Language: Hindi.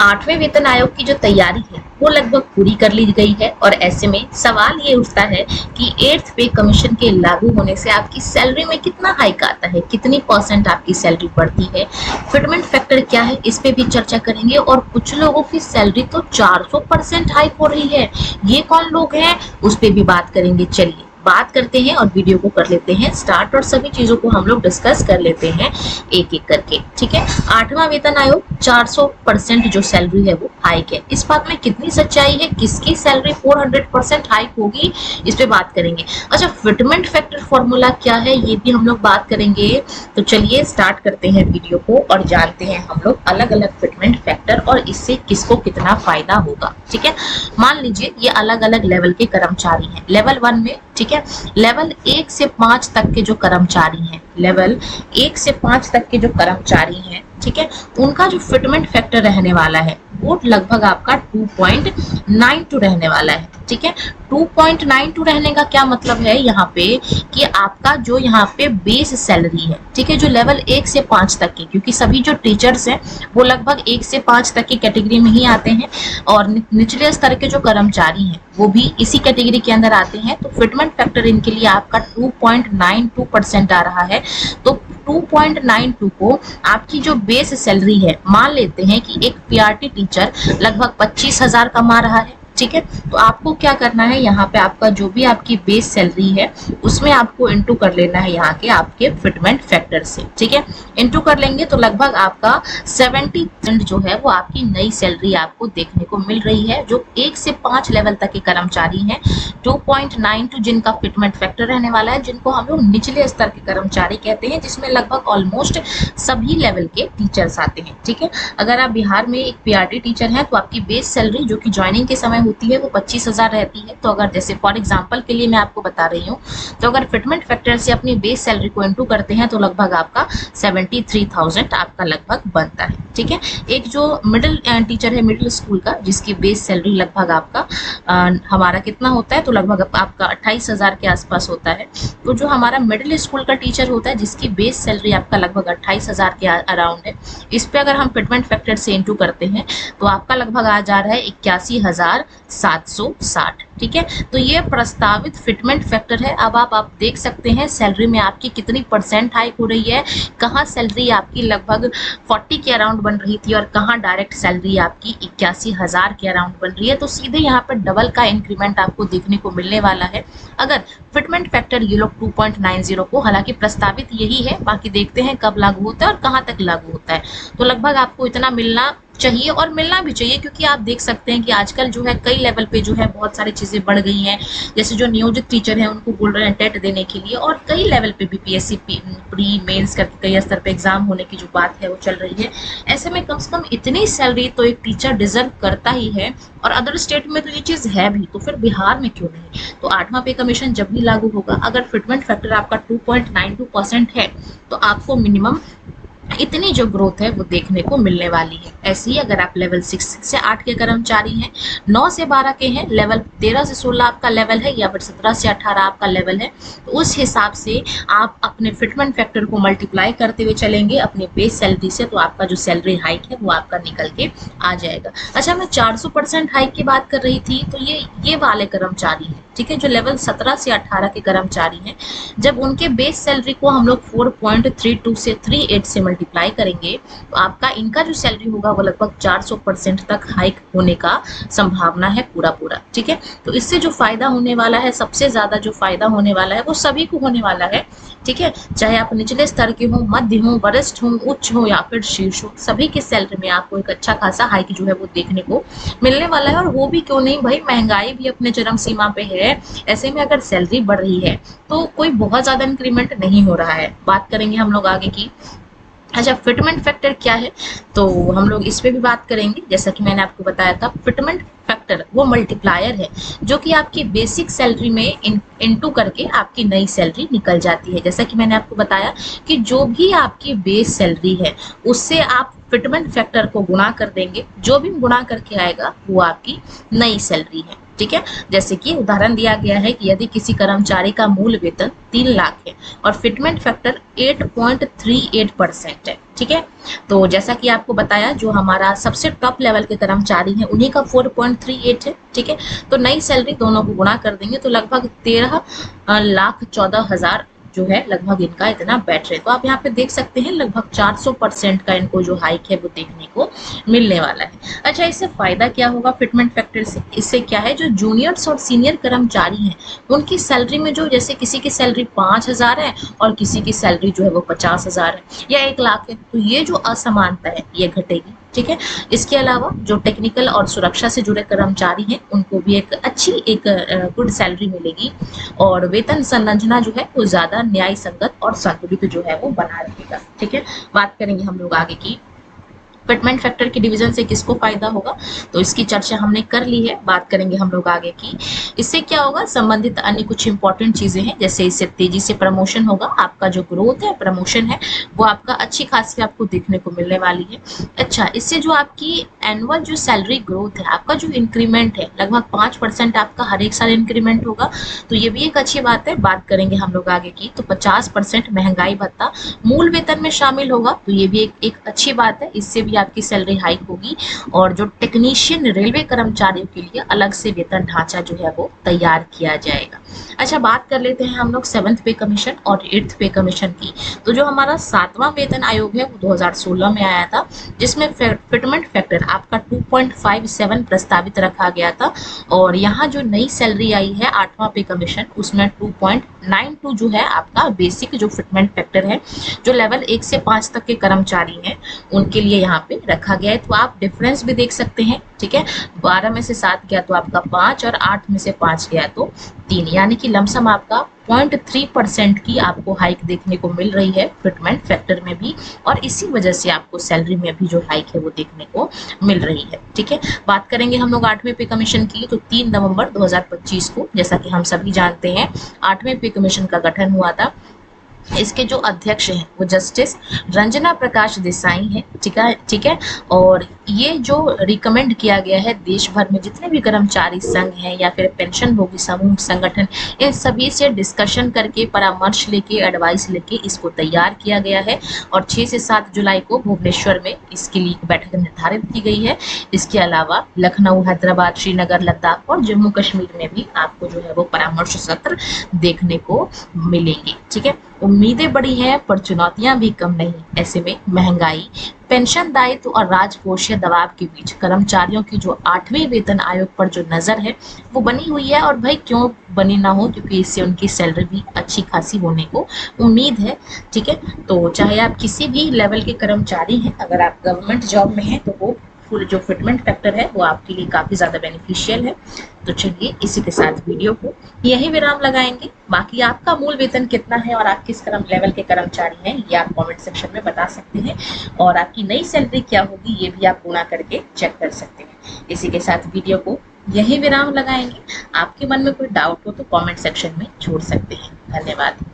8वें वेतन आयोग की जो तैयारी है वो लगभग पूरी कर ली गई है और ऐसे में सवाल ये उठता है कि 8th पे कमीशन के लागू होने से आपकी सैलरी में कितना हाइक आता है, कितनी % आपकी सैलरी बढ़ती है, फिटमेंट फैक्टर क्या है, इस पे भी चर्चा करेंगे। और कुछ लोगों की सैलरी तो 400% हाइक हो रही है, ये कौन लोग हैं उस पे भी बात करेंगे। चलिए बात करते हैं और वीडियो को कर लेते हैं स्टार्ट और सभी चीजों को हम लोग डिस्कस कर लेते हैं एक एक करके। ठीक है, 8वां वेतन आयोग 400% जो सैलरी है वो हाइक है, इस बात में कितनी सच्चाई है, किसकी सैलरी 400% हाइक होगी, इस पे बात करेंगे। अच्छा, फिटमेंट फैक्टर फॉर्मूला क्या है ये भी हम लोग बात करेंगे। तो चलिए स्टार्ट करते हैं वीडियो को और जानते हैं हम लोग अलग अलग फिटमेंट फैक्टर और इससे किसको कितना फायदा होगा। ठीक है, मान लीजिए ये अलग अलग लेवल के कर्मचारी हैं। लेवल 1 में, ठीक है, लेवल 1 से 5 तक के जो कर्मचारी हैं, लेवल 1 से 5 तक के जो कर्मचारी हैं, ठीक है, उनका जो फिटमेंट फैक्टर रहने वाला है वो लगभग आपका 2.92 रहने वाला है। ठीक है, 2.92 रहने का क्या मतलब है यहाँ पे कि आपका जो यहाँ पे बेस सैलरी है, ठीक है, जो लेवल 1 से 5 तक की, क्योंकि सभी जो टीचर्स हैं वो लगभग 1 से 5 तक की कैटेगरी में ही आते हैं और निचले स्तर के जो कर्मचारी हैं वो भी इसी कैटेगरी के अंदर आते हैं। तो फिटमेंट फैक्टर इनके लिए आपका 2.92% आ रहा है। तो 2.92 को आपकी जो बेस सैलरी है, मान लेते हैं कि एक पीआरटी टीचर लगभग 25,000 कमा रहा है। ठीक है, तो आपको क्या करना है, यहाँ पे आपका जो भी आपकी बेस सैलरी है उसमें आपको इंटू कर लेना है यहाँ के आपके फिटमेंट फैक्टर से। ठीक है, इंटू कर लेंगे तो लगभग आपका 70% जो है वो आपकी नई सैलरी आपको देखने को मिल रही है। जो 1 से 5 लेवल तक के कर्मचारी हैं, 2.92 जिनका फिटमेंट फैक्टर रहने वाला है, जिनको हम लोग निचले स्तर के कर्मचारी कहते हैं, जिसमें लगभग ऑलमोस्ट सभी लेवल के टीचर्स आते हैं। ठीक है, अगर आप बिहार में एक पीआरटी टीचर हैं तो आपकी बेस सैलरी जो कि ज्वाइनिंग के समय होती है वो 25,000 रहती है। तो अगर जैसे फॉर एग्जांपल के लिए मैं आपको बता रही हूँ, तो अगर फिटमेंट फैक्टर से अपनी बेस सैलरी को इनटू करते हैं तो लगभग आपका 73,000 आपका लगभग बनता है। ठीक है, एक जो मिडिल टीचर है मिडिल स्कूल का, जिसकी बेस सैलरी लगभग आपका हमारा कितना होता है, तो लगभग आपका 28,000 के आसपास होता है। तो जो हमारा मिडिल स्कूल का टीचर होता है जिसकी बेस सैलरी आपका लगभग 28,000 के अराउंड है, इस पे अगर हम फिटमेंट फैक्टर से इंटू करते हैं तो आपका लगभग आ जा रहा है 81,760। ठीक है, तो ये प्रस्तावित फिटमेंट फैक्टर है। अब आप देख सकते हैं सैलरी में आपकी कितनी % हाइक हो रही है, कहाँ सैलरी आपकी लगभग 40 के अराउंड बन रही थी और कहाँ डायरेक्ट सैलरी आपकी 81,000 के अराउंड बन रही है। तो सीधे यहाँ पर डबल का इंक्रीमेंट आपको देखने को मिलने वाला है अगर फिटमेंट फैक्टर ये लोग 2.90 को, हालांकि प्रस्तावित यही है, बाकी देखते हैं कब लागू होता है और कहाँ तक लागू होता है। तो लगभग आपको इतना मिलना चाहिए और मिलना भी चाहिए, क्योंकि आप देख सकते हैं कि आजकल जो है कई लेवल पे जो है बहुत सारी चीजें बढ़ गई हैं। जैसे जो नियोजित टीचर हैं उनको बोल रहे हैं टेट देने के लिए, और कई लेवल पे भी पीएससी प्री मेंस करके कई स्तर पे एग्जाम होने की जो बात है वो चल रही है। ऐसे में कम से कम इतनी सैलरी तो एक टीचर डिजर्व करता ही है, और अदर स्टेट में तो ये चीज है भी, तो फिर बिहार में क्यों नहीं। तो 8वां पे कमीशन जब भी लागू होगा, अगर फिटमेंट फैक्टर आपका 2.92% है तो आपको मिनिमम इतनी जो ग्रोथ है वो देखने को मिलने वाली है। ऐसे ही अगर आप लेवल 6 से 8 के कर्मचारी हैं, 9 से 12 के हैं, लेवल 13 से 16 आपका लेवल है, या फिर 17 से 18 आपका लेवल है, तो उस हिसाब से आप अपने फिटमेंट फैक्टर को मल्टीप्लाई करते हुए चलेंगे अपने बेस सैलरी से, तो आपका जो सैलरी हाइक है वो आपका निकल के आ जाएगा। अच्छा, मैं 400% हाइक की बात कर रही थी, तो ये वाले कर्मचारी हैं, ठीक है, जो लेवल 17 से 18 के कर्मचारी हैं, जब उनके बेस सैलरी को हम लोग 4.32 से 38 से मल्टीप्लाई करेंगे तो आपका इनका जो सैलरी होगा वो लगभग 400% तक हाइक होने का संभावना है पूरा। ठीक है, तो इससे जो फायदा होने वाला है, सबसे ज्यादा जो फायदा होने वाला है वो सभी को होने वाला है। ठीक है, चाहे आप निचले स्तर के हो, मध्य हो, वरिष्ठ हो, उच्च हो या फिर शीर्ष हो, सभी के सैलरी में आपको एक अच्छा खासा हाइक जो है वो देखने को मिलने वाला है। और वो भी क्यों नहीं भाई, महंगाई भी अपने चरम सीमा पे है, ऐसे में अगर सैलरी बढ़ रही है तो कोई बहुत ज्यादा इंक्रीमेंट नहीं हो रहा है। बात करेंगे हम लोग आगे की। अच्छा, फिटमेंट फैक्टर क्या है, तो हम लोग इस पे भी बात करेंगे। जैसा कि मैंने आपको बताया था, फिटमेंट फैक्टर वो मल्टीप्लायर है जो कि आपकी बेसिक सैलरी में इनटू करके आपकी नई सैलरी निकल जाती है। जैसा कि मैंने आपको बताया कि जो भी आपकी बेस सैलरी है उससे आप फिटमेंट फैक्टर को गुणा कर देंगे, जो भी गुणा करके आएगा वो आपकी नई सैलरी है। ठीक है। जैसे कि उदाहरण दिया गया है कि यदि किसी कर्मचारी का मूल वेतन 3 लाख है और फिटमेंट फैक्टर 8.38% है, ठीक है। तो जैसा कि आपको बताया, जो हमारा सबसे टॉप लेवल के कर्मचारी हैं उन्हीं का 4.38 है, ठीक है। तो नई सैलरी दोनों को गुणा कर देंगे तो लगभग 13,14,000 जो है लगभग इनका इतना बैठ रहे। तो आप यहाँ पे देख सकते हैं लगभग 400% का इनको जो हाइक है वो देखने को मिलने वाला है। अच्छा, इससे फायदा क्या होगा फिटमेंट फैक्टर से? इससे क्या है, जो जूनियर्स और सीनियर कर्मचारी हैं उनकी सैलरी में जो, जैसे किसी की सैलरी 5,000 है और किसी की सैलरी जो है वो 50,000 है या 1 लाख है, तो ये जो असमानता है ये घटेगी, ठीक है। इसके अलावा जो टेक्निकल और सुरक्षा से जुड़े कर्मचारी हैं उनको भी एक अच्छी गुड सैलरी मिलेगी और वेतन संरचना जो है वो ज्यादा न्याय संगत और संतुलित जो है वो बना रहेगा, ठीक है। बात करेंगे हम लोग आगे की फिटमेंट फैक्टर के डिवीजन से किसको फायदा होगा, तो इसकी चर्चा हमने कर ली है। बात करेंगे हम लोग आगे की, इससे क्या होगा, संबंधित अन्य कुछ इंपॉर्टेंट चीजें हैं, जैसे इससे तेजी से प्रमोशन होगा, आपका जो ग्रोथ है, प्रमोशन है, वो आपका अच्छी खासी आपको देखने को मिलने वाली है। अच्छा, इससे जो आपकी एनुअल जो सैलरी ग्रोथ है, आपका जो इंक्रीमेंट है लगभग 5% आपका हर एक साल इंक्रीमेंट होगा, तो ये भी एक अच्छी बात है। बात करेंगे हम लोग आगे की, तो 50% महंगाई भत्ता मूल वेतन में शामिल होगा, तो ये भी एक अच्छी बात है, इससे भी आपकी सैलरी हाइक होगी। और जो टेक्नीशियन रेलवे कर्मचारियों के लिए अलग से वेतन ढांचा जो है वो तैयार किया जाएगा। अच्छा, बात कर लेते हैं हम लोग 7th पे कमीशन और 8th पे कमीशन की। तो जो हमारा 7वां वेतन आयोग है वो 2016 में आया था, जिसमें फिटमेंट फैक्टर आपका 2.57 प्रस्तावित रखा गया था और यहाँ जो नई सैलरी आई है 8वां पे कमीशन, उसमें 2.92 जो है आपका बेसिक जो फिटमेंट फैक्टर है, जो लेवल 1 से 5 तक के कर्मचारी हैं उनके लिए यहाँ पे रखा गया है। तो आप डिफरेंस भी देख सकते हैं, ठीक है। 12 में से 7 गया तो आपका 5 और 8 में से 5 गया तो 3, यानी कि लमसम आपका 0.3% की आपको हाइक देखने को मिल रही है फिटमेंट फैक्टर में भी, और इसी वजह से आपको सैलरी में भी जो हाइक है वो देखने को मिल रही है, ठीक है। बात करेंगे हम लोग 8वें पे कमीशन की, तो 3 नवंबर 2025 को, जैसा कि हम सभी जानते हैं, 8वें पे कमीशन का गठन हुआ था। इसके जो अध्यक्ष हैं वो जस्टिस रंजना प्रकाश देसाई हैं, ठीक है। और ये जो रिकमेंड किया गया है देश भर में जितने भी कर्मचारी संघ हैं या फिर पेंशन भोगी समूह संगठन, इन सभी से डिस्कशन करके, परामर्श लेके, एडवाइस लेके इसको तैयार किया गया है और 6 से 7 जुलाई को भुवनेश्वर में इसके लिए एक बैठक निर्धारित की गई है। इसके अलावा लखनऊ, हैदराबाद, श्रीनगर, लद्दाख और जम्मू कश्मीर में भी आपको जो है वो परामर्श सत्र देखने को मिलेंगे, ठीक है। उम्मीदें बड़ी हैं पर चुनौतियां भी कम नहीं। ऐसे में महंगाई, पेंशन दायित्व और राजकोषीय दबाव के बीच कर्मचारियों की जो 8वें वेतन आयोग पर जो नजर है वो बनी हुई है, और भाई क्यों बनी ना हो, क्योंकि इससे उनकी सैलरी भी अच्छी खासी होने को उम्मीद है, ठीक है। तो चाहे आप किसी भी लेवल के कर्मचारी हैं, अगर आप गवर्नमेंट जॉब में हैं तो वो फुल जो फिटमेंट फैक्टर है वो आपके लिए काफी ज्यादा बेनिफिशियल है। तो चलिए इसी के साथ वीडियो को यही विराम लगाएंगे। बाकी आपका मूल वेतन कितना है और आप किस लेवल के कर्मचारी हैं ये आप कमेंट सेक्शन में बता सकते हैं, और आपकी नई सैलरी क्या होगी ये भी आप गुणा करके चेक कर सकते हैं। इसी के साथ वीडियो को यही विराम लगाएंगे। आपके मन में कोई डाउट हो तो कमेंट सेक्शन में छोड़ सकते हैं। धन्यवाद।